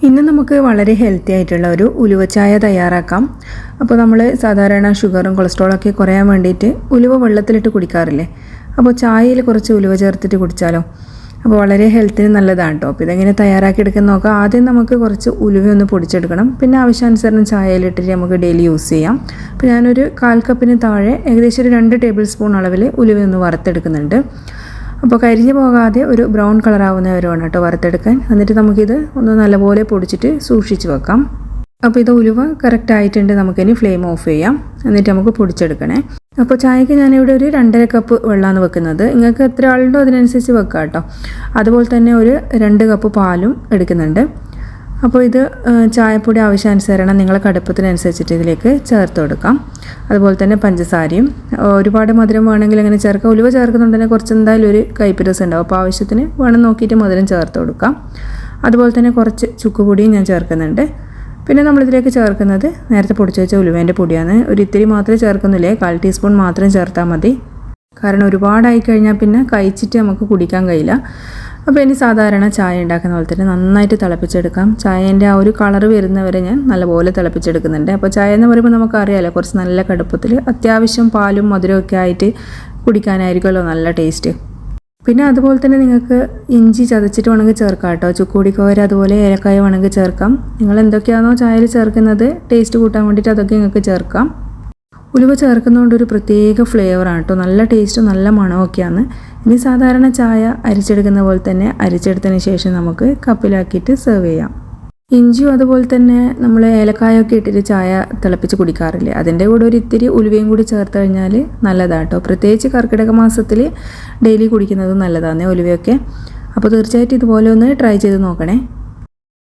ഇന്ന് നമുക്ക് വളരെ ഹെൽത്തി ആയിട്ടുള്ള ഒരു ഉലുവ ചായ തയ്യാറാക്കാം. അപ്പോൾ നമ്മൾ സാധാരണ ഷുഗറും കൊളസ്ട്രോളൊക്കെ കുറയാൻ വേണ്ടിയിട്ട് ഉലുവ വെള്ളത്തിലിട്ട് കുടിക്കാറില്ലേ? അപ്പോൾ ചായയിൽ കുറച്ച് ഉലുവ ചേർത്തിട്ട് കുടിച്ചാലോ? അപ്പോൾ വളരെ ഹെൽത്തിന് നല്ലതാണ് കേട്ടോ. അപ്പോൾ ഇതെങ്ങനെ തയ്യാറാക്കി എടുക്കാൻ നോക്കാം. ആദ്യം നമുക്ക് കുറച്ച് ഉലുവ ഒന്ന് പൊടിച്ചെടുക്കണം. പിന്നെ ആവശ്യാനുസരണം ചായയിലിട്ടിട്ട് നമുക്ക് ഡെയിലി യൂസ് ചെയ്യാം. അപ്പോൾ ഞാനൊരു 1/4 കപ്പിന് താഴെ ഏകദേശം ഒരു 2 ടേബിൾ സ്പൂൺ അളവിൽ ഉലുവ ഒന്ന് വറുത്തെടുക്കുന്നുണ്ട്. അപ്പോൾ കരിഞ്ഞു പോകാതെ ഒരു ബ്രൗൺ കളറാവുന്ന വരെ വേണം കേട്ടോ വറുത്തെടുക്കാൻ. എന്നിട്ട് നമുക്കിത് ഒന്ന് നല്ലപോലെ പൊടിച്ചിട്ട് സൂക്ഷിച്ച് വെക്കാം. അപ്പോൾ ഇത് ഉലുവ കറക്റ്റ് ആയിട്ടുണ്ട്. നമുക്കിനി ഫ്ലെയിം ഓഫ് ചെയ്യാം. എന്നിട്ട് നമുക്ക് പൊടിച്ചെടുക്കണേ. അപ്പോൾ ചായക്ക് ഞാനിവിടെ ഒരു 2.5 കപ്പ് വെള്ളമാണ് വെക്കുന്നത്. നിങ്ങൾക്ക് എത്ര ആളുണ്ടോ അതിനനുസരിച്ച് വെക്കാം കേട്ടോ. അതുപോലെ തന്നെ ഒരു 2 കപ്പ് പാലും എടുക്കുന്നുണ്ട്. അപ്പോൾ ഇത് ചായപ്പൊടി ആവശ്യാനുസരണം നിങ്ങളെ കടുപ്പത്തിനനുസരിച്ചിട്ട് ഇതിലേക്ക് ചേർത്ത് കൊടുക്കാം. അതുപോലെ തന്നെ പഞ്ചസാരയും ഒരുപാട് മധുരം വേണമെങ്കിൽ അങ്ങനെ ചേർക്കാം. ഉലുവ ചേർക്കുന്നുണ്ടെങ്കിൽ കുറച്ച് എന്തായാലും ഒരു കയ്പ്പ് രസം ഉണ്ടാവും. അപ്പോൾ ആവശ്യത്തിന് വേണം നോക്കിയിട്ട് മധുരം ചേർത്ത് കൊടുക്കാം. അതുപോലെ തന്നെ കുറച്ച് ചുക്കുപൊടിയും ഞാൻ ചേർക്കുന്നുണ്ട്. പിന്നെ നമ്മളിതിലേക്ക് ചേർക്കുന്നത് നേരത്തെ പൊടിച്ച് വെച്ച ഉലുവേൻ്റെ പൊടിയാണ്. ഒരു ഇത്തിരി മാത്രമേ ചേർക്കുന്നില്ലേ, 1/4 ടീസ്പൂൺ മാത്രം ചേർത്താൽ മതി. കാരണം ഒരുപാടായി കഴിഞ്ഞാൽ പിന്നെ കഴിച്ചിട്ട് നമുക്ക് കുടിക്കാൻ കഴിയില്ല. അപ്പോൾ ഇനി സാധാരണ ചായ ഉണ്ടാക്കുന്ന പോലെ തന്നെ നന്നായിട്ട് തിളപ്പിച്ചെടുക്കാം. ചായേൻ്റെ ആ ഒരു കളർ വരുന്നവരെ ഞാൻ നല്ലപോലെ തിളപ്പിച്ചെടുക്കുന്നുണ്ട്. അപ്പോൾ ചായ എന്ന് പറയുമ്പോൾ നമുക്കറിയാമല്ലോ, കുറച്ച് നല്ല കടുപ്പത്തിൽ അത്യാവശ്യം പാലും മധുരമൊക്കെ ആയിട്ട് കുടിക്കാനായിരിക്കുമല്ലോ നല്ല ടേസ്റ്റ്. പിന്നെ അതുപോലെ തന്നെ നിങ്ങൾക്ക് ഇഞ്ചി ചതച്ചിട്ട് വേണമെങ്കിൽ ചേർക്കാം കേട്ടോ. ചുക്കുപൊടിക്കോര അതുപോലെ ഏലക്കായ വേണമെങ്കിൽ ചേർക്കാം. നിങ്ങൾ എന്തൊക്കെയാണോ ചായയിൽ ചേർക്കുന്നത് ടേസ്റ്റ് കൂട്ടാൻ വേണ്ടിയിട്ട് അതൊക്കെ നിങ്ങൾക്ക് ചേർക്കാം. ഉലുവ ചേർക്കുന്നതുകൊണ്ട് ഒരു പ്രത്യേക ഫ്ലേവറാണ് കേട്ടോ. നല്ല ടേസ്റ്റും നല്ല മണമൊക്കെയാണ്. ഇനി സാധാരണ ചായ അരിച്ചെടുക്കുന്ന പോലെ തന്നെ അരിച്ചെടുത്തതിന് ശേഷം നമുക്ക് കപ്പിലാക്കിയിട്ട് സെർവ് ചെയ്യാം. ഇഞ്ചിയും അതുപോലെ തന്നെ നമ്മൾ ഏലക്കായൊക്കെ ഇട്ടിട്ട് ചായ തിളപ്പിച്ച് കുടിക്കാറില്ലേ, അതിൻ്റെ കൂടെ ഒരു ഇത്തിരി ഉലുവയും കൂടി ചേർത്ത് കഴിഞ്ഞാൽ നല്ലതാണ് കേട്ടോ. പ്രത്യേകിച്ച് കർക്കിടക മാസത്തിൽ ഡെയിലി കുടിക്കുന്നത് നല്ലതാണ് ഉലുവയൊക്കെ. അപ്പോൾ തീർച്ചയായിട്ടും ഇതുപോലെ ഒന്ന് ട്രൈ ചെയ്ത് നോക്കണേ.